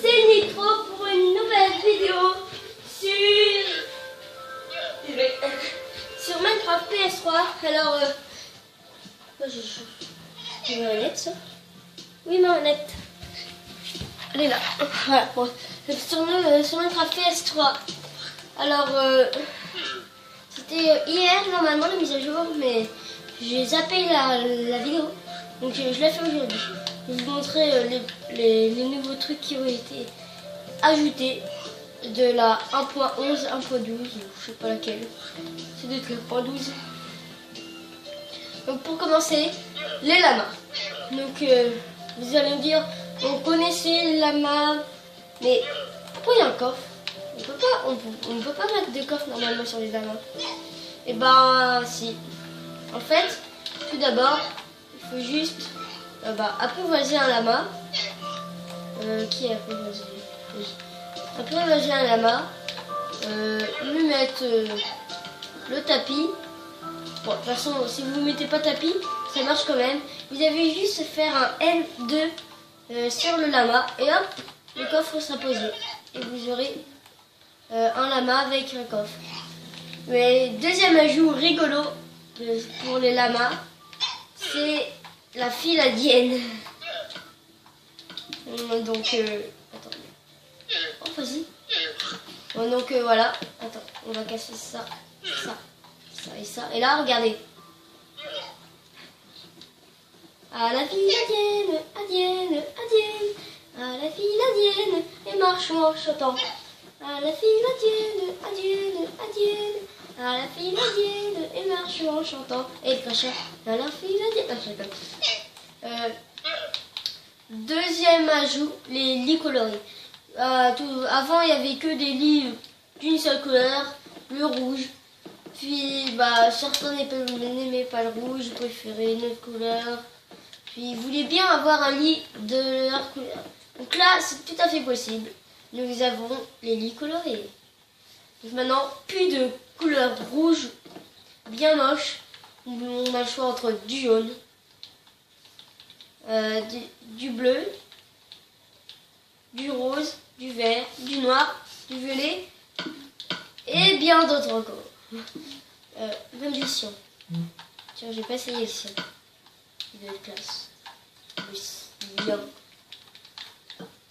c'est Nitro pour une nouvelle vidéo sur Minecraft PS3. Alors, c'est une manette ça? Oui, ma manette. Elle est là. Voilà, bon. Sur Minecraft PS3. Alors, c'était hier normalement la mise à jour, mais j'ai zappé la vidéo. Donc je l'ai fait aujourd'hui. Je vais vous montrer les nouveaux trucs qui ont été ajoutés de la 1.11, 1.12, je sais pas laquelle. C'est de la 1.12. Donc pour commencer, les lamas. Donc vous allez me dire, on connaissait les lamas, mais pourquoi il y a un coffre? On ne peut pas mettre de coffre normalement sur les lamas. Et ben si. En fait, tout d'abord, il faut juste apprivoiser un lama. Qui a apprivoisé? Oui. Apprivoiser un lama. Lui mettre le tapis. Bon, de toute façon, si vous ne mettez pas tapis, ça marche quand même. Vous avez juste faire un L2 sur le lama et hop, le coffre sera posé. Et vous aurez un lama avec un coffre. Mais deuxième ajout rigolo pour les lamas, c'est la file indienne. Donc, attendez. Oh, vas-y. Bon, donc voilà. Attends, on va casser ça, ça, ça et ça. Et là, regardez. À la file indienne, indienne, indienne. À la file indienne, et marchons en chantant. À la file indienne, indienne, indienne. À la file indienne, et marchons en chantant. Et le crachat, à la file indienne. Deuxième ajout, les lits colorés. Avant, il n'y avait que des lits d'une seule couleur, le rouge. Puis, certains n'aimaient pas le rouge, ils préféraient une autre couleur. Puis, ils voulaient bien avoir un lit de leur couleur. Donc là, c'est tout à fait possible. Nous avons les lits colorés. Donc maintenant, plus de couleur rouge, bien moche. On a le choix entre du jaune, du bleu, du rose, du vert, du noir, du violet et bien d'autres encore. Même du cyan. Tiens, j'ai pas essayé le cyan. Il doit être classe. Oui, bien.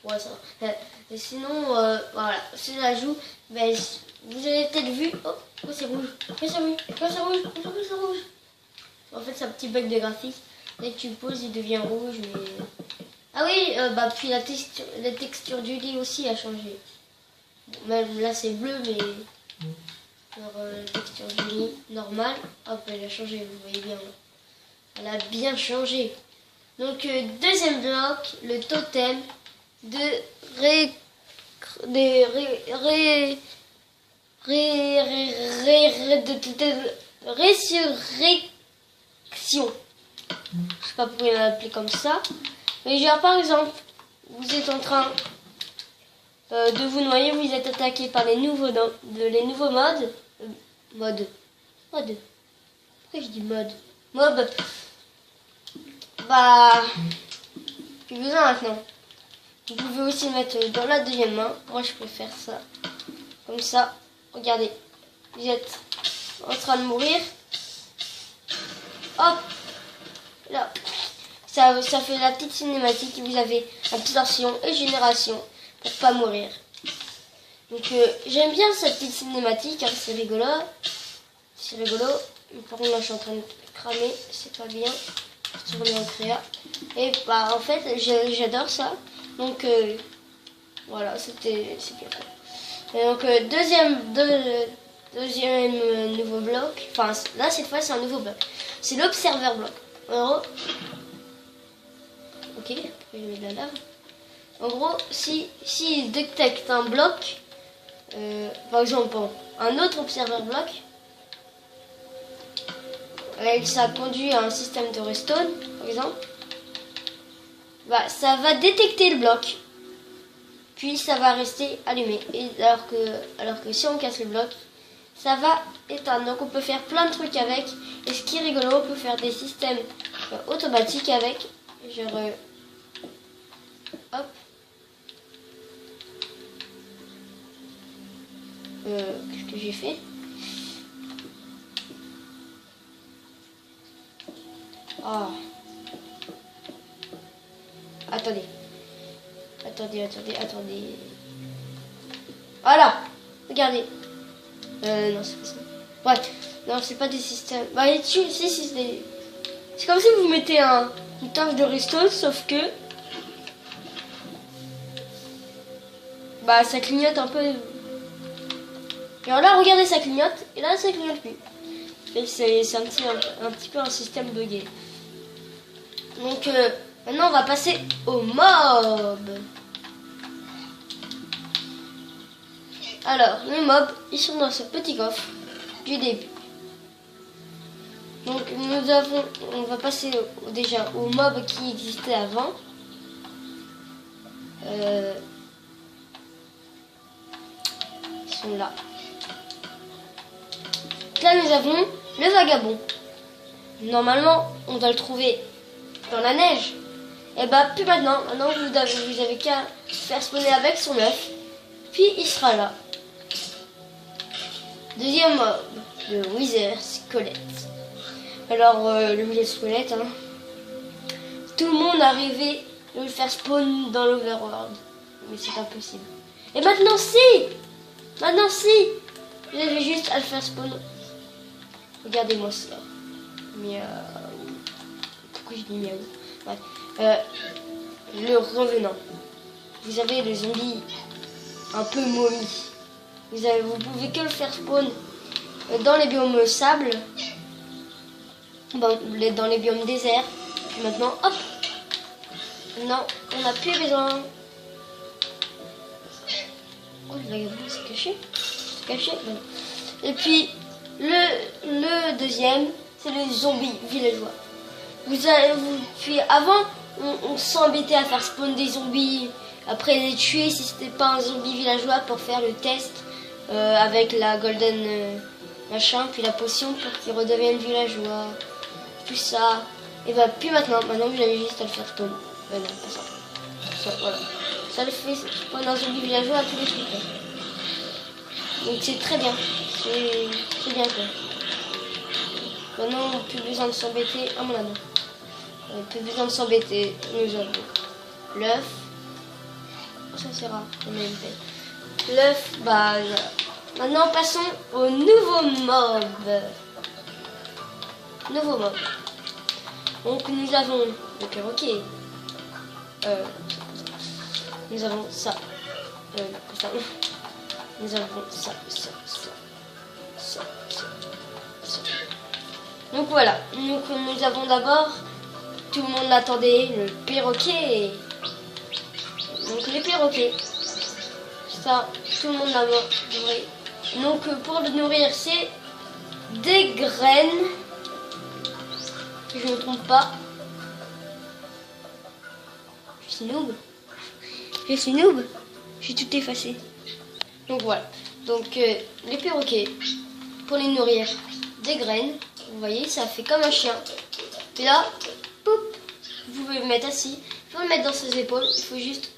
Ouais, ça va. Et sinon, voilà, c'est l'ajout. Vous avez peut-être vu. Oh, c'est rouge. Pourquoi c'est rouge? Pourquoi c'est rouge? Pourquoi c'est rouge? En fait, c'est un petit bug de graphique. Dès que tu le poses, il devient rouge. Mais... Ah oui, puis la texture du lit aussi a changé. Bon, même là, c'est bleu, mais la texture du lit normale, hop, elle a changé. Vous voyez bien. Elle a bien changé. Donc, deuxième bloc, le totem de résurrection. Je sais pas pourquoi l'appeler comme ça. Mais genre par exemple, vous êtes en train de vous noyer, vous êtes attaqué par les nouveaux modes. Mode. Pourquoi je dis mode? Mob. Plus besoin maintenant. Vous pouvez aussi le mettre dans la deuxième main. Moi je préfère ça. Comme ça. Regardez. Vous êtes en train de mourir. Hop. Là. Ça fait la petite cinématique et vous avez absorption et génération pour pas mourir. Donc j'aime bien cette petite cinématique, hein, c'est rigolo. C'est rigolo. Par contre là je suis en train de cramer, c'est pas bien. Je suis revenu en créa. Et en fait j'adore ça. Donc voilà, c'est bien fait. Et donc deuxième nouveau bloc. Enfin là cette fois c'est un nouveau bloc. C'est l'observeur bloc. En gros. Ok, après je mets de la lave. En gros, si détecte un bloc, par exemple un autre observeur bloc, et que ça conduit à un système de redstone, par exemple, ça va détecter le bloc, puis ça va rester allumé. Et alors que si on casse le bloc, ça va éteindre. Donc on peut faire plein de trucs avec. Et ce qui est rigolo, on peut faire des systèmes automatiques avec. Genre hop. Qu'est-ce que j'ai fait? Ah. Attendez. Attendez. Voilà. Regardez. Non, c'est pas ça. Ouais. Non, c'est pas des systèmes. Bah, si, c'est comme si vous mettez une tâche de resto, sauf que... Bah, ça clignote un peu. Et alors là, regardez, ça clignote. Et là, ça clignote plus. C'est un petit peu un système buggé. Donc, maintenant, on va passer aux mobs. Alors, les mobs, ils sont dans ce petit coffre du début. Donc, on va passer déjà aux mobs qui existaient avant. Ils sont là. Là, nous avons le vagabond. Normalement, on doit le trouver dans la neige. Et bah, plus maintenant. Maintenant, vous avez qu'à faire spawner avec son œuf. Puis, il sera là. Deuxième mob, le Wither Squelette. Alors, le Wither Squelette, hein, tout le monde a rêvé de le faire spawn dans l'Overworld. Mais c'est impossible. Et maintenant, si! Vous avez juste à le faire spawn. Regardez-moi ça. Miaou. Pourquoi je dis miaou? Ouais. Le revenant. Vous avez le zombie un peu momie. Vous pouvez que le faire spawn dans les biomes sable, dans les biomes déserts. Et maintenant, hop. Non, on n'a plus besoin. Oh, le vagabond s'est caché. Bon. Et puis, le deuxième, c'est le zombie villageois. Puis avant, on s'embêtait à faire spawn des zombies, après les tuer si c'était pas un zombie villageois pour faire le test avec la golden machin, puis la potion pour qu'il redevienne villageois. Puis ça. Et bah, puis maintenant vous avez juste à le faire spawn. Non, pas ça. Voilà. Ça le fait spawn un zombie villageois à tous les trucs. Donc c'est très bien. C'est bien quoi. Maintenant, plus besoin de s'embêter. Ah mon âme. Plus besoin de s'embêter. Nous avons l'œuf. Ça c'est rare. On a une paix. L'œuf, bah voilà. Maintenant passons au nouveau mob. Donc nous avons le perroquet. Nous avons ça. Nous avons ça. Donc voilà. Donc nous avons d'abord, tout le monde l'attendait, le perroquet. Donc les perroquets. Ça, tout le monde l'adorait. Donc pour le nourrir, c'est des graines. Si je ne me trompe pas. Je suis noob. J'ai tout effacé. Donc voilà. Donc les perroquets, pour les nourrir, des graines. Vous voyez, ça fait comme un chien. Et là, poup, vous pouvez le mettre assis. Il faut le mettre dans ses épaules. Il faut juste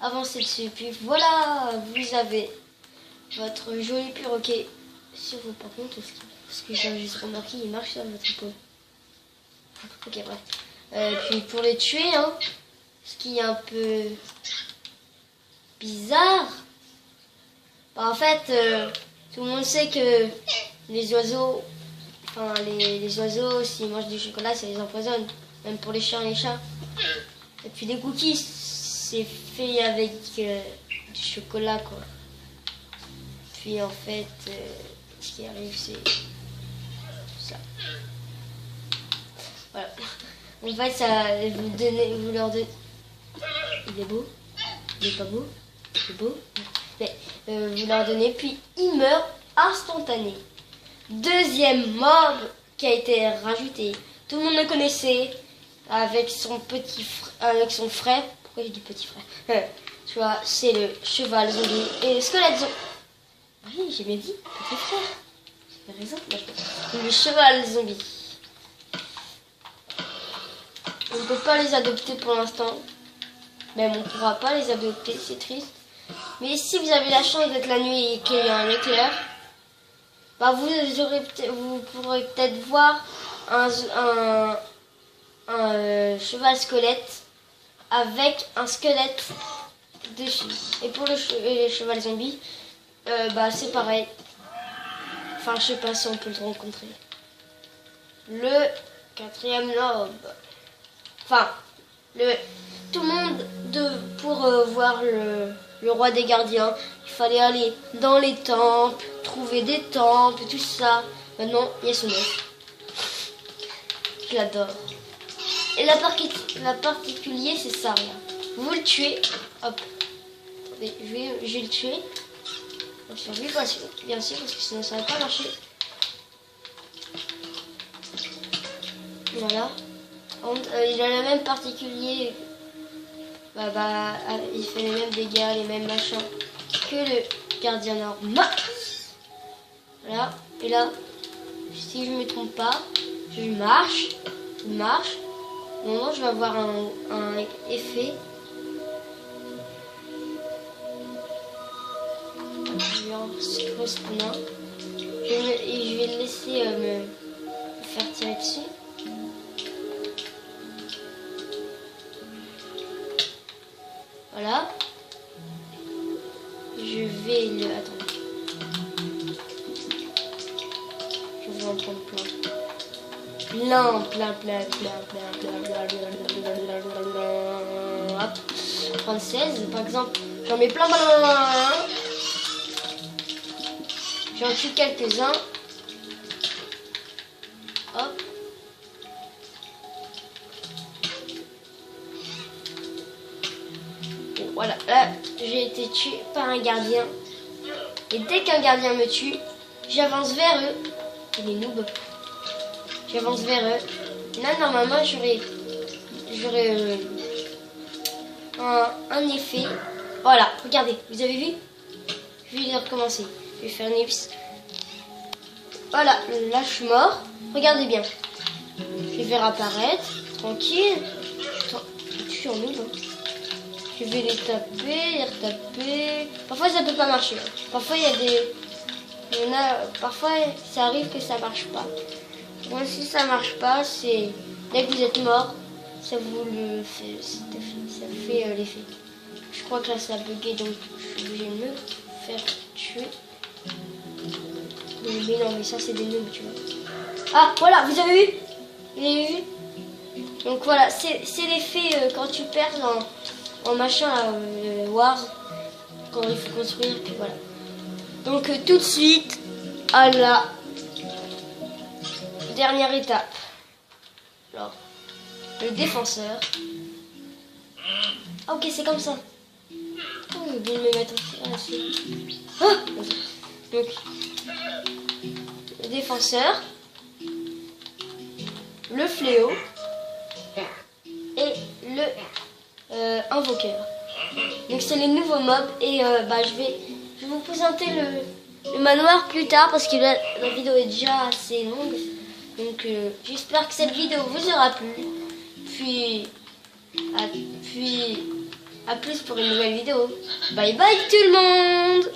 avancer dessus. Puis voilà, vous avez votre joli perroquet sur vous. Par contre, ce que j'ai juste remarqué, il marche sur votre épaule. Ok, bref. Puis pour les tuer, hein, ce qui est un peu bizarre, bah, en fait, tout le monde sait que les oiseaux, enfin les oiseaux, s'ils mangent du chocolat, ça les empoisonne. Même pour les chiens et les chats. Et puis les cookies, c'est fait avec du chocolat, quoi. Puis en fait, ce qui arrive, c'est ça. Voilà. En fait, ça, vous leur donnez. Il est beau. Il est pas beau. Il est beau. Mais vous leur donnez, puis il meurt instantané. Deuxième mob qui a été rajouté. Tout le monde le connaissait avec son frère. Pourquoi j'ai dit petit frère? Tu vois, c'est le cheval zombie et le squelette zombie. Oui, j'ai bien dit petit frère. J'ai raison. Le cheval zombie. On ne peut pas les adopter pour l'instant. Même on ne pourra pas les adopter, c'est triste. Mais si vous avez la chance d'être la nuit et qu'il y a un éclair, bah vous pourrez peut-être voir un cheval squelette avec un squelette dessus. Et pour le cheval zombie, bah c'est pareil. Enfin, je sais pas si on peut le rencontrer. Le 4e lobe. Enfin, tout le monde, pour voir le roi des gardiens, il fallait aller dans les temples, trouver des temples, tout ça. Maintenant, il y a ce œuf. Je l'adore. Et la particulier, c'est ça, là. Vous le tuez. Hop. Attendez, je vais le tuer. Sur lui, bien sûr, parce que sinon ça va pas marcher. Voilà. Il a le même particulier. Il fait les mêmes dégâts, les mêmes machins que le gardien normal. Voilà. Et là, si je me trompe pas, je marche. Normalement, je vais avoir un effet. Je vais le laisser me faire tirer dessus. Voilà. Je vais le... Attends. Je vais en prendre plein. Hop. 36, par exemple. J'en mets plein. J'en tue quelques-uns. Hop. Bon, voilà. Là, j'ai été tué par un gardien. Et dès qu'un gardien me tue, j'avance vers eux. Et les noobs. J'avance vers eux. Là, normalement, j'aurais un effet. Voilà, regardez. Vous avez vu? Je vais recommencer. Je vais faire une ellipse. Voilà, là je suis mort. Regardez bien. Je vais faire apparaître. Tranquille. Je suis en noob. Je vais les taper, les retaper. Parfois ça peut pas marcher. Parfois il y a des... Parfois ça arrive que ça marche pas. Bon, si ça marche pas, c'est... Dès que vous êtes mort, ça vous le fait... Ça fait l'effet. Je crois que là ça a bugué, donc je suis obligé de me faire tuer. Mais non, mais ça c'est des noobs, tu vois. Ah, voilà, vous avez vu? Vous avez vu? Donc voilà, c'est l'effet quand tu perds en machin Wars, quand il faut construire, puis voilà. Donc tout de suite à la dernière étape. Alors, le défenseur. Ah ok, c'est comme ça. Oh, j'ai oublié de me mettre aussi. Ah, donc, le défenseur, le fléau et le invoqueur. Donc c'est les nouveaux mobs et je vais vous présenter le manoir plus tard parce que la vidéo est déjà assez longue. Donc j'espère que cette vidéo vous aura plu. Puis à plus pour une nouvelle vidéo. Bye bye tout le monde!